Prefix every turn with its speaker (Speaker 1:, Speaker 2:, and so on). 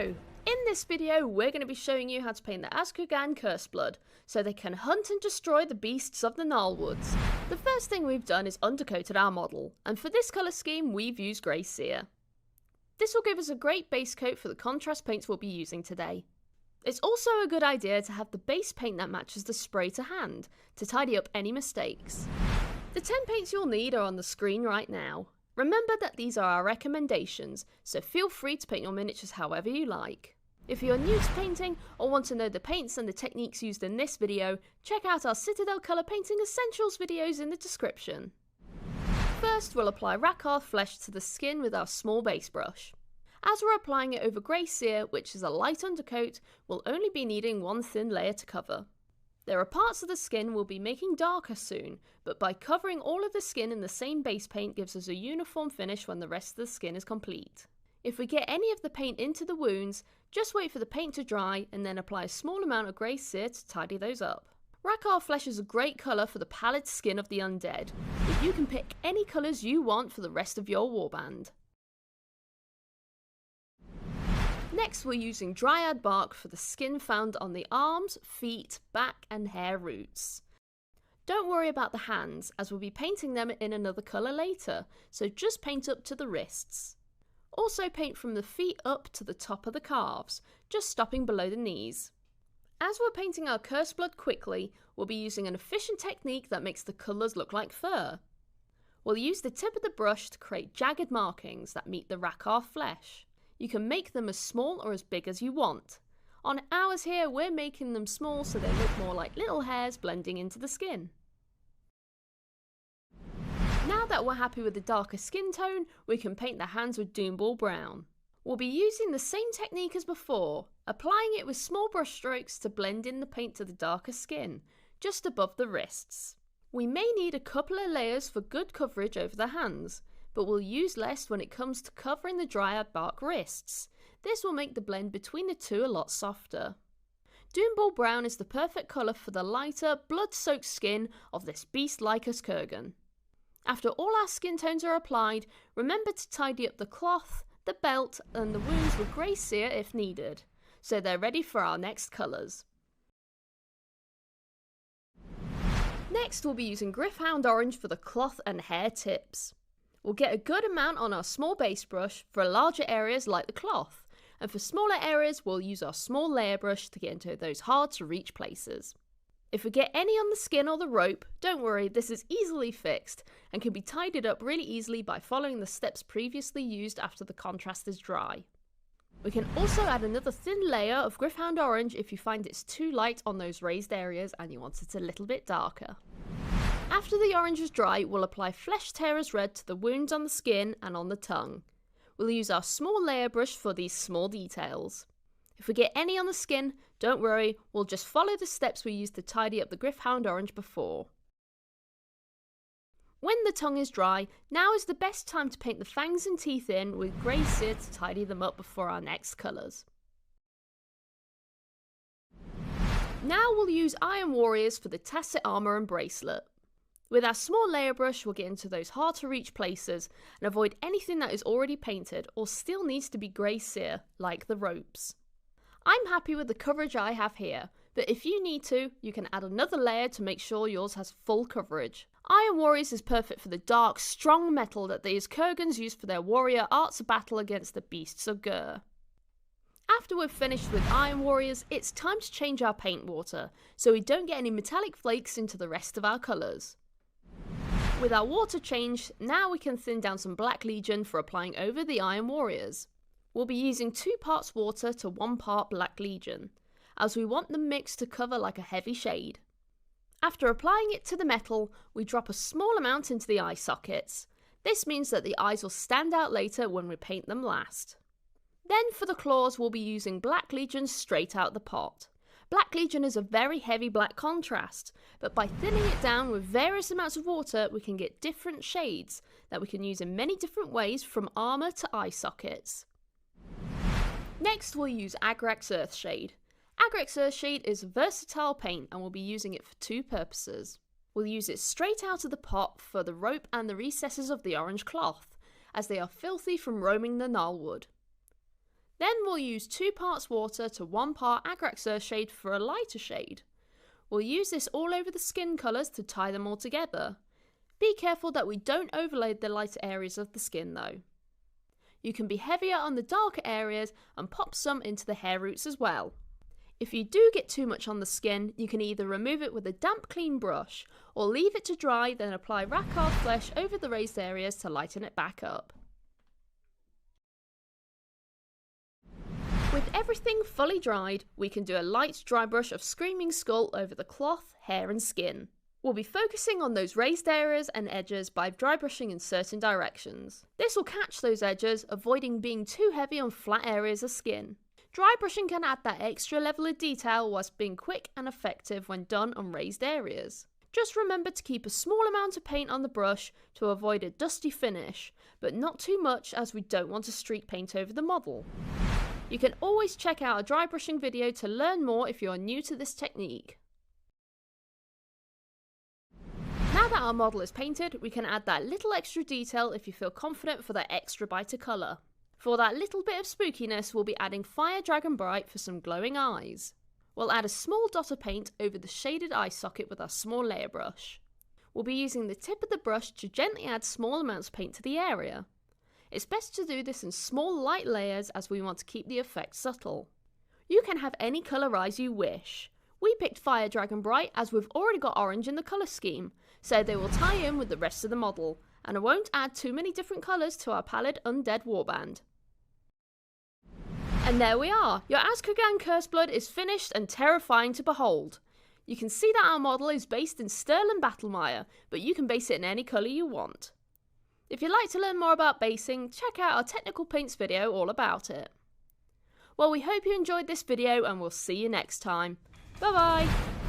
Speaker 1: So, in this video we're going to be showing you how to paint the Azkugan Curseblood, so they can hunt and destroy the beasts of the Gnarlwoods. The first thing we've done is undercoated our model, and for this colour scheme we've used Grey Seer. This will give us a great base coat for the contrast paints we'll be using today. It's also a good idea to have the base paint that matches the spray to hand, to tidy up any mistakes. The 10 paints you'll need are on the screen right now. Remember that these are our recommendations, so feel free to paint your miniatures however you like. If you're new to painting or want to know the paints and the techniques used in this video, check out our Citadel Colour Painting Essentials videos in the description. First, we'll apply Rakarth Flesh to the skin with our small base brush. As we're applying it over Grey Seer, which is a light undercoat, we'll only be needing one thin layer to cover. There are parts of the skin we'll be making darker soon, but by covering all of the skin in the same base paint gives us a uniform finish when the rest of the skin is complete. If we get any of the paint into the wounds, just wait for the paint to dry and then apply a small amount of Grey Seer to tidy those up. Rakarth Flesh is a great colour for the pallid skin of the undead, but you can pick any colours you want for the rest of your warband. Next, we're using Dryad Bark for the skin found on the arms, feet, back and hair roots. Don't worry about the hands, as we'll be painting them in another colour later, so just paint up to the wrists. Also paint from the feet up to the top of the calves, just stopping below the knees. As we're painting our Curseblood quickly, we'll be using an efficient technique that makes the colours look like fur. We'll use the tip of the brush to create jagged markings that meet the Rakarth Flesh. You can make them as small or as big as you want. On ours here, we're making them small so they look more like little hairs blending into the skin. Now that we're happy with the darker skin tone, we can paint the hands with Doomball Brown. We'll be using the same technique as before, applying it with small brush strokes to blend in the paint to the darker skin, just above the wrists. We may need a couple of layers for good coverage over the hands, but we'll use less when it comes to covering the Dryad Bark wrists. This will make the blend between the two a lot softer. Doomball Brown is the perfect colour for the lighter, blood-soaked skin of this beast like us Kurgan. After all our skin tones are applied, remember to tidy up the cloth, the belt and the wounds with Grey Seer if needed, so they're ready for our next colours. Next, we'll be using Gryph-hound Orange for the cloth and hair tips. We'll get a good amount on our small base brush for larger areas like the cloth, and for smaller areas we'll use our small layer brush to get into those hard to reach places. If we get any on the skin or the rope, don't worry, this is easily fixed and can be tidied up really easily by following the steps previously used after the contrast is dry. We can also add another thin layer of Gryph-hound Orange if you find it's too light on those raised areas and you want it a little bit darker. After the orange is dry, we'll apply Flesh Tearers Red to the wounds on the skin and on the tongue. We'll use our small layer brush for these small details. If we get any on the skin, don't worry, we'll just follow the steps we used to tidy up the Gryph-hound Orange before. When the tongue is dry, now is the best time to paint the fangs and teeth in with Grey Seer to tidy them up before our next colours. Now we'll use Iron Warriors for the Tacet Armour and Bracelet. With our small layer brush, we'll get into those hard to reach places and avoid anything that is already painted or still needs to be Grey Seer, like the ropes. I'm happy with the coverage I have here, but if you need to, you can add another layer to make sure yours has full coverage. Iron Warriors is perfect for the dark, strong metal that these Kurgans use for their warrior arts of battle against the beasts of Ghur. After we've finished with Iron Warriors, it's time to change our paint water, so we don't get any metallic flakes into the rest of our colours. With our water changed, now we can thin down some Black Legion for applying over the Iron Warriors. We'll be using 2 parts water to 1 part Black Legion, as we want the mix to cover like a heavy shade. After applying it to the metal, we drop a small amount into the eye sockets. This means that the eyes will stand out later when we paint them last. Then for the claws, we'll be using Black Legion straight out the pot. Black Legion is a very heavy black contrast, but by thinning it down with various amounts of water, we can get different shades that we can use in many different ways from armour to eye sockets. Next, we'll use Agrax Earthshade. Agrax Earthshade is a versatile paint and we'll be using it for 2 purposes. We'll use it straight out of the pot for the rope and the recesses of the orange cloth, as they are filthy from roaming the Gnarlwood. Then we'll use 2 parts water to 1 part Agrax shade for a lighter shade. We'll use this all over the skin colours to tie them all together. Be careful that we don't overload the lighter areas of the skin though. You can be heavier on the darker areas and pop some into the hair roots as well. If you do get too much on the skin, you can either remove it with a damp clean brush or leave it to dry, then apply Rakarth flesh over the raised areas to lighten it back up. With everything fully dried, we can do a light dry brush of Screaming Skull over the cloth, hair and skin. We'll be focusing on those raised areas and edges by dry brushing in certain directions. This will catch those edges, avoiding being too heavy on flat areas of skin. Dry brushing can add that extra level of detail whilst being quick and effective when done on raised areas. Just remember to keep a small amount of paint on the brush to avoid a dusty finish, but not too much as we don't want to streak paint over the model. You can always check out a dry brushing video to learn more if you are new to this technique. Now that our model is painted, we can add that little extra detail if you feel confident for that extra bite of colour. For that little bit of spookiness, we'll be adding Fire Dragon Bright for some glowing eyes. We'll add a small dot of paint over the shaded eye socket with our small layer brush. We'll be using the tip of the brush to gently add small amounts of paint to the area. It's best to do this in small light layers as we want to keep the effect subtle. You can have any colour eyes you wish. We picked Fire Dragon Bright as we've already got orange in the colour scheme, so they will tie in with the rest of the model, and I won't add too many different colours to our pallid Undead Warband. And there we are! Your Azkaban Curseblood is finished and terrifying to behold. You can see that our model is based in Stirland Battlemire, but you can base it in any colour you want. If you'd like to learn more about basing, check out our technical paints video all about it. Well, we hope you enjoyed this video and we'll see you next time. Bye bye!